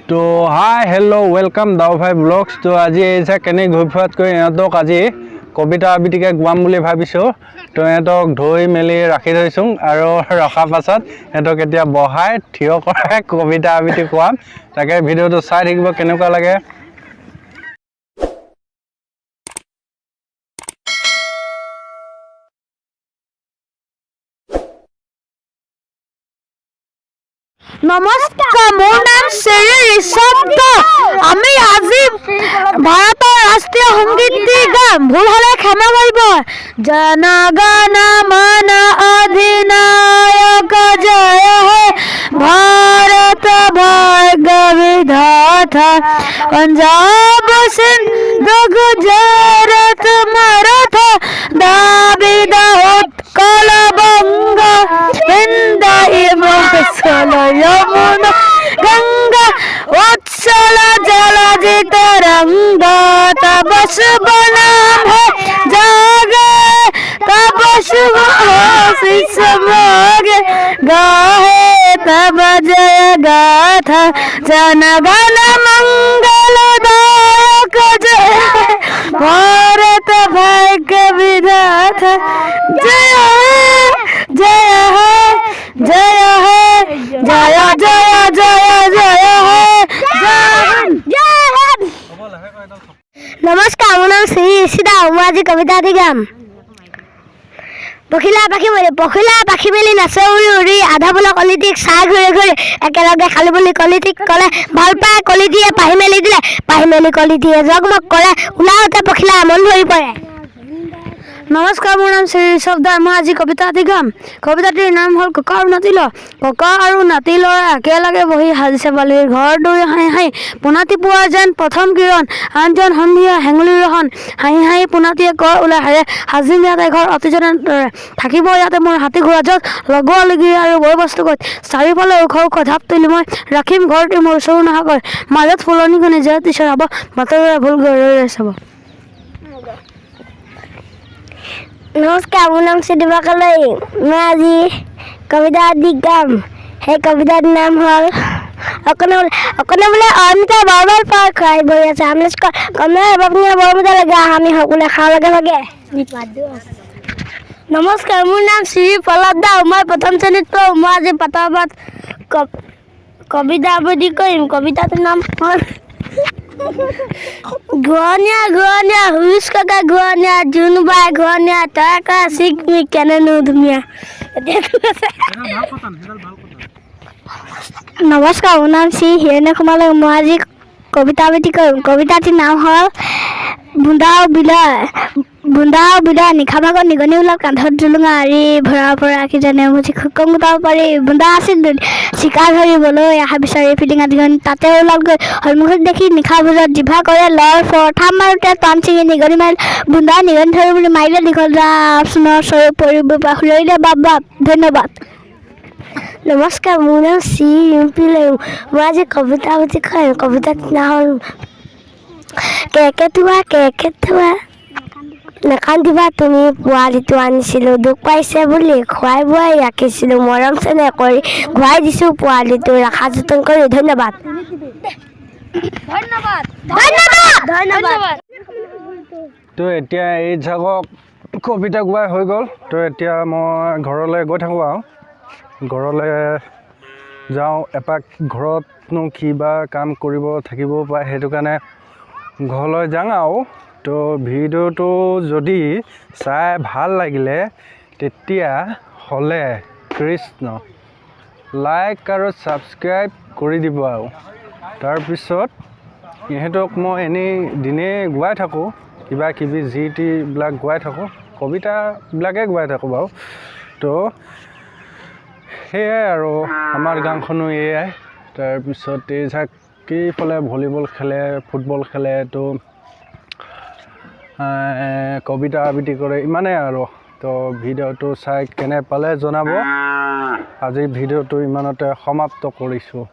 तो hi hello welcome दाऊ भाई blogs. तो आज केने घूर फुरातक इहतक आज कविता आबृत्तिके गुआम बुली भाविছোঁ। तो इहतक धोई मेली राखी थैছোঁ और रखा पाছত इहतक एतिया बहाय ठिय कराय कविता आबृत्ति खुआम। ताके भिडिओটো चाइ থাকিব केनेकुवा लागे। नमस्कार, मोर नाम श्री ऋषभ। आमी আজি ভাৰতৰ ৰাষ্ট্ৰীয় সংগীত গাম। ভুল হলে ক্ষমা কৰিব। জন গণ মন অধিনায়ক জয় হে ভাৰত ভাগ্য বিধাতা पंजाब सिंध गुजरात मराठा दाविदा उत्कल बंगा विंध्य हिमाचल यमुना गंगा उत्सल जलधि तरंगा। तब शुभ नाम है जागे तब शुभ आशीष मांगे गाहे तब जय गाथा जन गण मंगलदायक जय भारत भाग्य विधाता जय जय है जय है जय जय जय जय है जय। नमस्कार, मोर नाम श्री ऋषिदा। मैं आज कविता गाम। पखिला पाखी मेली नाचे उड़ी उड़ी आधा बोला कलिटिक चाय घूरे घूरे एकेलगे खाली बोली कलिटिक कले ভাল पाए कलिटिए पाही मेली दिले पाही मेली कलिटिए जगमग करे उलाते पखिला मन भरी पड़े। नमस्कार, मोर नाम श्री ऋषभ दा। मैं आज कविता गाम। कविताटिर नाम हल कका और नातिल। कका और नाति लरा एकेलगे बहि हाजिसे बालिर घर दौरि हाई हाई पुनाति पुआ जेन प्रथम किरण आनजन सन्धिया हेंगुली रहन हाई हाई पुनातिये कर ओला हारे हाजिम याते घर अतिजन থাকিব ইয়াতে মোৰ হাতী ঘোঁৰা য'ত লগোৱা লগি আৰু বয় বস্তু গৈ চাৰিওফালে ওখ ওখ ধাপ তুলি মই ৰাখিম ঘৰটি মোৰ চৰু নহাকৈ মাজত ফুলনিখনি যে তিছৰ হ'ব বাটৰে ভুল গৈ চাব। नमस्कार, मोर नाम सिद्धिबा कलई। मैं आज कविता गाम। সেই কবিতার নাম হল অকনে বোলে অমিতা বৰবাৰ পাৰ খাই বহি আছে আমি কমে বাপনি বৰমতা লাগে আমি সকলে খাওয়া লাগে লাগে। नमस्कार, मोर नाम श्री पल्लव दा। मैं प्रथम श्रेणी पढ़ो। मैं आज पताबाद कविता आबृत्ति करिम। कवितार नाम हल घुवनिया घुवनिया हुइस काका घुवनिया जुनबाई घुवनिया ताका सिकमी केने धुमिया। नमस्कार, मोर नाम श्री हिरण्य कुमार। मैं आज कविता आबृत्ति करिम। कविताटिर नाम हल बुंदा और बिदा निशा भागत निगनी ओलाल कांधत জুলুঙা আৰি ভৰা পৰা কি জানে মুঠি খুকং গোটাব পাৰি বুন্দা আছিল চিকাৰ ধৰিবলৈ আহা বিচাৰি ফিটিঙা দিঘন তাতে ওলাল গৈ সন্মুখত দেখি নিশা ভোজত জিভা কৰে লৰ ফৰঠা মাৰোতে টান চিঙি নিগনি মাৰিল বুন্দা নিগনি ধৰি বুলি মাৰিলে দীঘল জাপ সোণৰ চৰু পৰিব পাহৰিলে বাপ বাপ। ধন্যবাদ। नमस्कार, मोर नाम श्री ৰিম্পী লেউ। मैं आज कविता आबृत्ति करिम। कविताटिर नाम हल কেকেতুৱা নাকান্দিবা তুমি পোৱালিটো আনিছিলোঁ দুখ পাইছে বুলি খুৱাই বুৱাই ৰাখিছিলোঁ মৰম চেনেহ কৰি ঘূৰাই দিছোঁ পোৱালিটো ৰাখা যতন কৰি। ধন্যবাদ। तो এতিয়া এই জাগক কবিতা গুৱাই হৈ গ'ল। তো এতিয়া মই ঘৰলৈ গৈ থাকোঁ আৰু ঘৰলৈ যাওঁ এপাক ঘৰতনো কিবা কাম কৰিব থাকিব পাৰে সেইটো কাৰণে ঘৰলৈ যাওঁ আৰু। তো ভিডিঅ'টো যদি চাই ভাল লাগিলে তেতিয়া হ'লে কৃষ্ণ লাইক আৰু ছাবস্ক্ৰাইব কৰি দিব আৰু তাৰপিছত ইহঁতক মই এনেই দিনে গোৱাই থাকোঁ কিবা কিবি যি টিবিলাক গোৱাই থাকোঁ কবিতাবিলাকে গোৱাই থাকোঁ বাৰু। তো সেয়াই আৰু আমাৰ গাঁওখনো এয়াই। তাৰপিছত এই কেইফালে ভলীবল খেলে ফুটবল খেলে তো কবিতা আবৃত্তি কৰে ইমানেই আৰু। তো ভিডিঅ'টো চাই কেনে পালে জনাব। আজি ভিডিঅ'টো ইমানতে সমাপ্ত কৰিছোঁ।